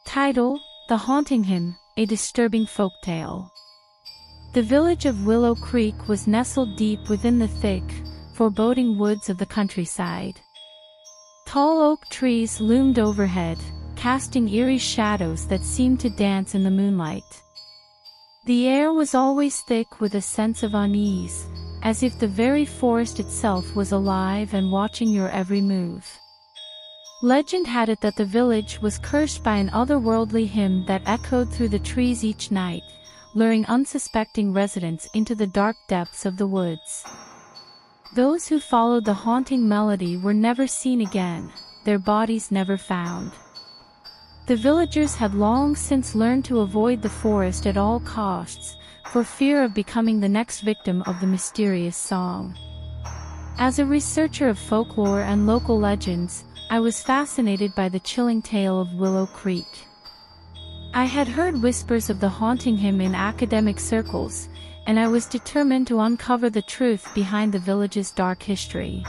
Title: The Haunting Hymn, a disturbing folktale. The village of Willow Creek was nestled deep within the thick, foreboding woods of the countryside. Tall oak trees loomed overhead, casting eerie shadows that seemed to dance in the moonlight. The air was always thick with a sense of unease, as if the very forest itself was alive and watching your every move. Legend had it that the village was cursed by an otherworldly hymn that echoed through the trees each night, luring unsuspecting residents into the dark depths of the woods. Those who followed the haunting melody were never seen again, their bodies never found. The villagers had long since learned to avoid the forest at all costs, for fear of becoming the next victim of the mysterious song. As a researcher of folklore and local legends, I was fascinated by the chilling tale of Willow Creek. I had heard whispers of the haunting hymn in academic circles, and I was determined to uncover the truth behind the village's dark history.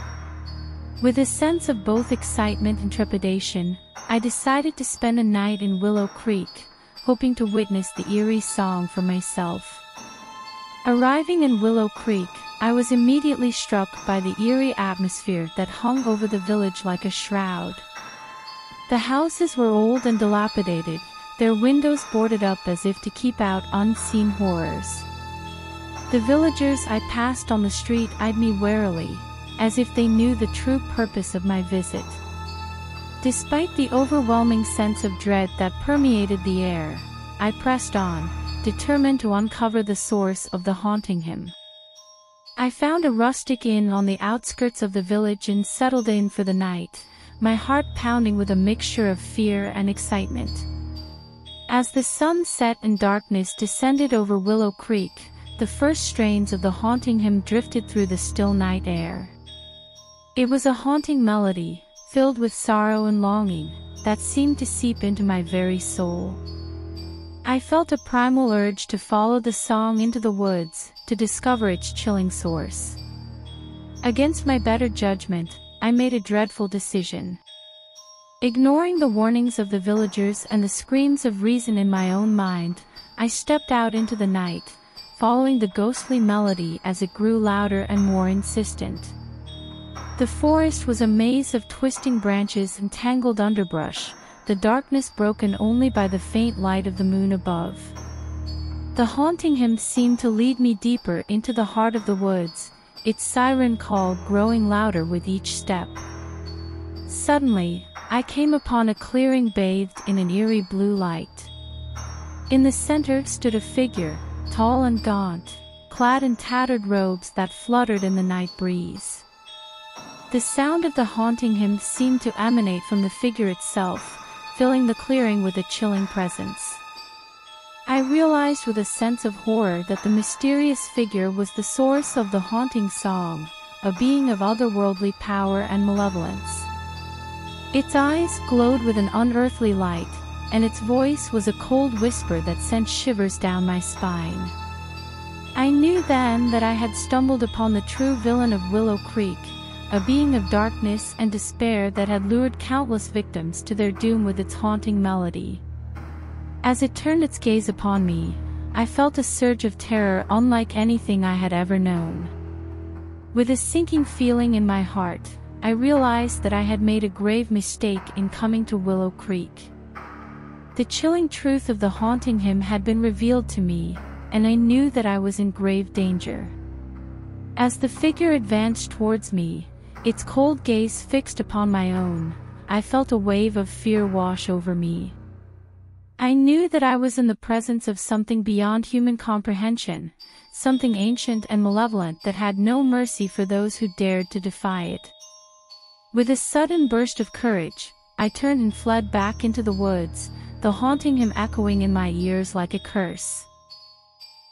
With a sense of both excitement and trepidation, I decided to spend a night in Willow Creek, hoping to witness the eerie song for myself. Arriving in Willow Creek, I was immediately struck by the eerie atmosphere that hung over the village like a shroud. The houses were old and dilapidated, their windows boarded up as if to keep out unseen horrors. The villagers I passed on the street eyed me warily, as if they knew the true purpose of my visit. Despite the overwhelming sense of dread that permeated the air, I pressed on, determined to uncover the source of the haunting hymn. I found a rustic inn on the outskirts of the village and settled in for the night, my heart pounding with a mixture of fear and excitement. As the sun set and darkness descended over Willow Creek, the first strains of the haunting hymn drifted through the still night air. It was a haunting melody, filled with sorrow and longing, that seemed to seep into my very soul. I felt a primal urge to follow the song into the woods, to discover its chilling source. Against my better judgment, I made a dreadful decision. Ignoring the warnings of the villagers and the screams of reason in my own mind, I stepped out into the night, following the ghostly melody as it grew louder and more insistent. The forest was a maze of twisting branches and tangled underbrush, the darkness broken only by the faint light of the moon above. The haunting hymn seemed to lead me deeper into the heart of the woods, its siren call growing louder with each step. Suddenly, I came upon a clearing bathed in an eerie blue light. In the center stood a figure, tall and gaunt, clad in tattered robes that fluttered in the night breeze. The sound of the haunting hymn seemed to emanate from the figure itself, filling the clearing with a chilling presence. I realized with a sense of horror that the mysterious figure was the source of the haunting song, a being of otherworldly power and malevolence. Its eyes glowed with an unearthly light, and its voice was a cold whisper that sent shivers down my spine. I knew then that I had stumbled upon the true villain of Willow Creek, a being of darkness and despair that had lured countless victims to their doom with its haunting melody. As it turned its gaze upon me, I felt a surge of terror unlike anything I had ever known. With a sinking feeling in my heart, I realized that I had made a grave mistake in coming to Willow Creek. The chilling truth of the haunting hymn had been revealed to me, and I knew that I was in grave danger. As the figure advanced towards me, its cold gaze fixed upon my own, I felt a wave of fear wash over me. I knew that I was in the presence of something beyond human comprehension, something ancient and malevolent that had no mercy for those who dared to defy it. With a sudden burst of courage, I turned and fled back into the woods, the haunting hymn echoing in my ears like a curse.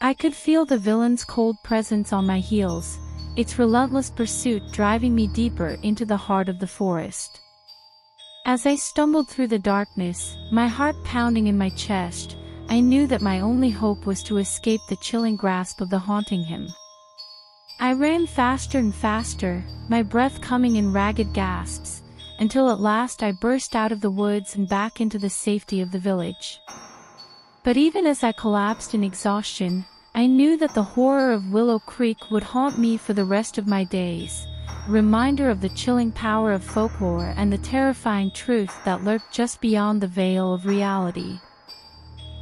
I could feel the villain's cold presence on my heels, its relentless pursuit driving me deeper into the heart of the forest. As I stumbled through the darkness, my heart pounding in my chest, I knew that my only hope was to escape the chilling grasp of the haunting hymn. I ran faster and faster, my breath coming in ragged gasps, until at last I burst out of the woods and back into the safety of the village. But even as I collapsed in exhaustion, I knew that the horror of Willow Creek would haunt me for the rest of my days, a reminder of the chilling power of folklore and the terrifying truth that lurked just beyond the veil of reality.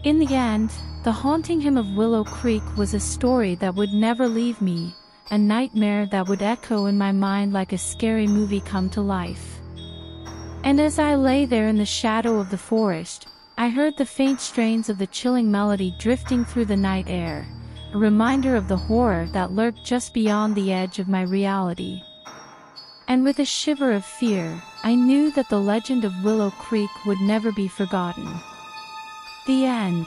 In the end, the haunting hymn of Willow Creek was a story that would never leave me, a nightmare that would echo in my mind like a scary movie come to life. And as I lay there in the shadow of the forest, I heard the faint strains of the chilling melody drifting through the night air, a reminder of the horror that lurked just beyond the edge of my reality. And with a shiver of fear, I knew that the legend of Willow Creek would never be forgotten. The end.